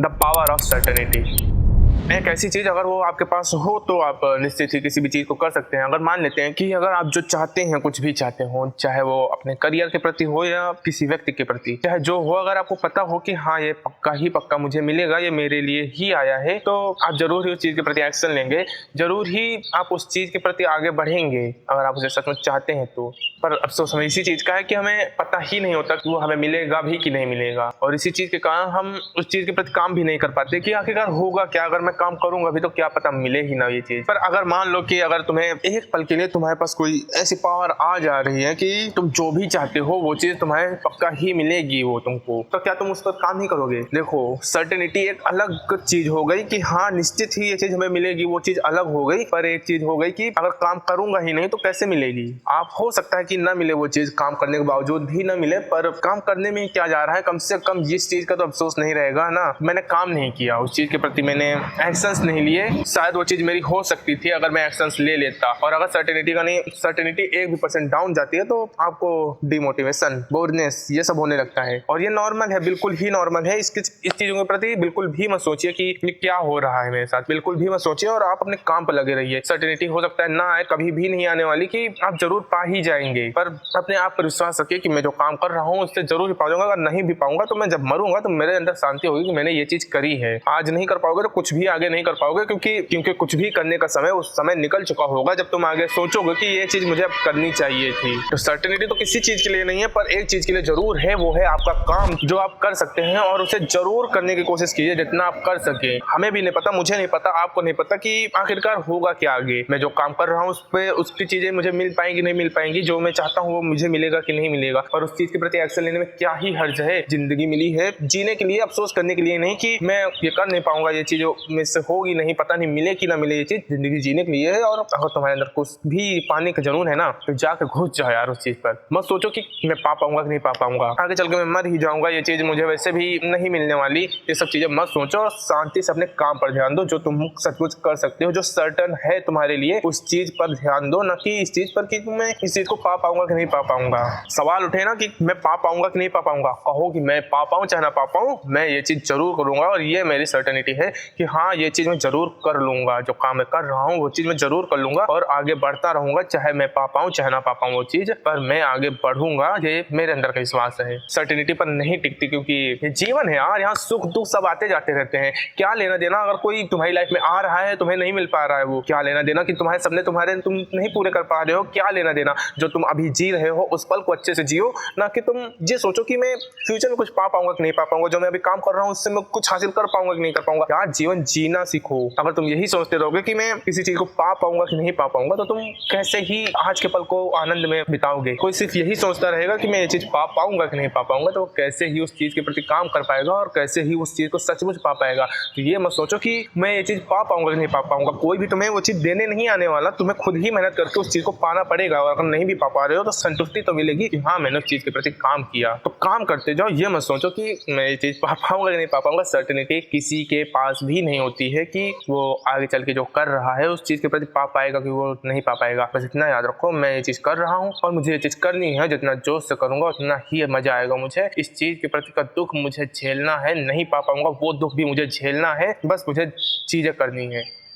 The power of certainty. एक ऐसी चीज़ अगर वो आपके पास हो तो आप निश्चित ही किसी भी चीज़ को कर सकते हैं। अगर मान लेते हैं कि अगर आप जो चाहते हैं, कुछ भी चाहते हो, चाहे वो अपने करियर के प्रति हो या किसी व्यक्ति के प्रति, चाहे जो हो, अगर आपको पता हो कि हाँ ये पक्का ही पक्का मुझे मिलेगा, ये मेरे लिए ही आया है, तो आप जरूर ही उस चीज़ के प्रति एक्शन लेंगे, जरूर ही आप उस चीज़ के प्रति आगे बढ़ेंगे अगर आप उसे सचमुच चाहते हैं तो। पर अफसोस हमें इसी चीज़ का है कि हमें पता ही नहीं होता कि वो हमें मिलेगा भी कि नहीं मिलेगा, और इसी चीज़ के कारण हम उस चीज़ के प्रति काम भी नहीं कर पाते कि आखिरकार होगा क्या, अगर मैं काम करूंगा भी तो क्या पता मिले ही ना ये चीज़। पर अगर मान लो कि अगर तुम्हें एक पल के लिए तुम्हारे पास कोई ऐसी पावर आ जा रही है कि तुम जो भी चाहते हो वो चीज़ तुम्हें पक्का ही मिलेगी वो तुमको, तो क्या तुम उस पर काम ही करोगे? देखो, सर्टेनिटी एक अलग चीज़ हो गई कि हाँ निश्चित ही ये चीज़ हमें मिलेगी, वो चीज़ अलग हो गई। पर एक चीज़ हो गई कि अगर काम करूंगा ही नहीं तो कैसे मिलेगी? आप हो सकता है कि ना मिले वो चीज़, काम करने के बावजूद भी ना मिले, पर काम करने में क्या जा रहा है, कम से कम इस चीज़ का तो अफसोस नहीं रहेगा ना, मैंने काम नहीं किया, उस चीज़ के प्रति मैंने एक्शंस नहीं लिए, शायद वो चीज़ मेरी हो सकती थी अगर मैं एक्शंस ले लेता। और अगर सर्टेनिटी का नहीं, सर्टेनिटी 1% डाउन जाती है तो आपको डिमोटिवेशन, बोरनेस, ये सब होने लगता है, और ये नॉर्मल है, बिल्कुल ही नॉर्मल है। इस चीज़ों के प्रति बिल्कुल भी मत सोचिए कि ये क्या हो रहा है मेरे साथ, बिल्कुल भी मत सोचिए, और आप अपने काम पर लगे रहिए। सर्टेनिटी हो सकता है ना आए, कभी भी नहीं आने वाली, कि आप जरूर पा ही जाएंगे, पर अपने आप पर विश्वास रखिए कि मैं जो काम कर रहा हूँ उससे जरूर ही पाऊंगा। अगर नहीं भी पाऊंगा तो मैं जब मरूंगा तो मेरे अंदर शांति होगी कि मैंने ये चीज करी है। आज नहीं कर पाओगे तो कुछ भी आगे नहीं कर पाओगे, क्योंकि कुछ भी करने का समय उस समय निकल चुका होगा जब तुम आगे सोचोगे कि ये चीज मुझे अब करनी चाहिए थी। तो सर्टेनिटी तो किसी चीज के लिए नहीं है, पर एक चीज के लिए जरूर है, वो है आपका काम, जो आप कर सकते हैं, और उसे जरूर करने की कोशिश कीजिए जितना आप कर सके। हमें भी नहीं पता, मुझे नहीं पता, आपको नहीं पता कि आखिरकार होगा क्या आगे। मैं जो काम कर रहा हूँ उस पे उसकी चीजें मुझे मिल पाएंगी नहीं मिल पाएंगी, जो मैं चाहता हूँ वो मुझे मिलेगा कि नहीं मिलेगा, और उस चीज के प्रति एक्शन लेने में क्या ही हर्ज है। जिंदगी मिली है जीने के लिए, अफसोस करने के लिए नहीं कि मैं ये कर नहीं पाऊंगा, ये चीज मुझसे होगी नहीं, पता नहीं मिले कि ना मिले। ये चीज जिंदगी जीने के लिए है, और अगर तुम्हारे अंदर कुछ भी पाने का जुनून है ना तो जाकर घुस जाओ यार उस चीज पर। मत सोचो कि मैं पा पाऊंगा कि नहीं पा पाऊंगा, आगे चल के मैं मर ही जाऊंगा, ये चीज मुझे वैसे भी नहीं मिलने वाली, ये सब चीजें मत सोचो, और शांति से अपने काम पर ध्यान दो, जो तुम सचमुच कर सकते हो, जो सर्टन है तुम्हारे लिए, उस चीज पर ध्यान दो, न कि इस चीज पर कि मैं इस चीज को पा पाऊंगा कि नहीं पा पाऊंगा। सवाल उठे ना कि मैं पा पाऊंगा कि नहीं पा पाऊंगा, कहो कि मैं पा पाऊं चाहे ना पा पाऊं, मैं ये चीज जरूर करूंगा, और ये मेरी सर्टेनिटी है कि हाँ ये चीज मैं जरूर कर लूंगा, जो काम मैं कर रहा हूँ वो चीज मैं जरूर कर लूंगा, और आगे बढ़ता रहूंगा, चाहे मैं पा पाऊं चाहे ना पा पाऊं वो चीज, पर मैं आगे बढ़ूंगा। ये मेरे अंदर का विश्वास है। सर्टेनिटी पर नहीं टिकती, क्योंकि ये जीवन है यार, यहाँ सुख दुख सब आते जाते रहते हैं। क्या लेना देना अगर कोई तुम्हारी लाइफ में आ रहा है, तुम्हें नहीं मिल पा रहा है, वो क्या लेना देना कि तुम्हारे सपने तुम नहीं पूरे कर पा रहे हो, क्या लेना देना। जो तुम अभी जी रहे हो उस पल को अच्छे से जियो, ना कि तुम ये सोचो कि मैं फ्यूचर में कुछ पा पाऊंगा कि नहीं पा पाऊंगा, जो मैं अभी काम कर रहा हूँ उससे मैं कुछ हासिल कर पाऊंगा कि नहीं कर पाऊंगा। यार जीवन जीना सीखो। अगर तुम यही सोचते रहोगे कि मैं किसी चीज को पा पाऊंगा कि नहीं पा पाऊंगा, तो तुम कैसे ही आज के पल को आनंद में बिताओगे। कोई सिर्फ यही सोचता रहेगा कि मैं ये चीज पा पाऊंगा कि नहीं पा पाऊंगा, तो कैसे ही उस चीज के प्रति काम कर पाएगा, और कैसे ही उस चीज को सचमुच पा पाएगा। तो ये मत सोचो कि मैं ये चीज पा पाऊंगा कि नहीं पा पाऊंगा, कोई भी तुम्हें वो चीज देने नहीं आने वाला, तुम्हें खुद ही मेहनत करके उस चीज को पाना पड़ेगा। और अगर नहीं भी पा पा रहे हो तो संतुष्टि तो मिलेगी कि हाँ मैंने उस चीज के प्रति काम किया। तो काम करते जाओ, ये मत सोचो कि मैं ये चीज पा पाऊंगा कि नहीं पा पाऊंगा। सर्टेनिटी किसी के पास भी नहीं होती है कि वो आगे चल के जो कर रहा है उस चीज के प्रति पा पाएगा कि वो नहीं पा पाएगा। बस इतना याद रखो, मैं ये चीज कर रहा हूँ और मुझे ये चीज करनी है, जितना जोश से करूंगा उतना ही मजा आएगा मुझे। इस चीज के प्रति का दुख मुझे झेलना है, नहीं पा पाऊंगा वो दुख भी मुझे झेलना है, बस मुझे चीजें करनी है।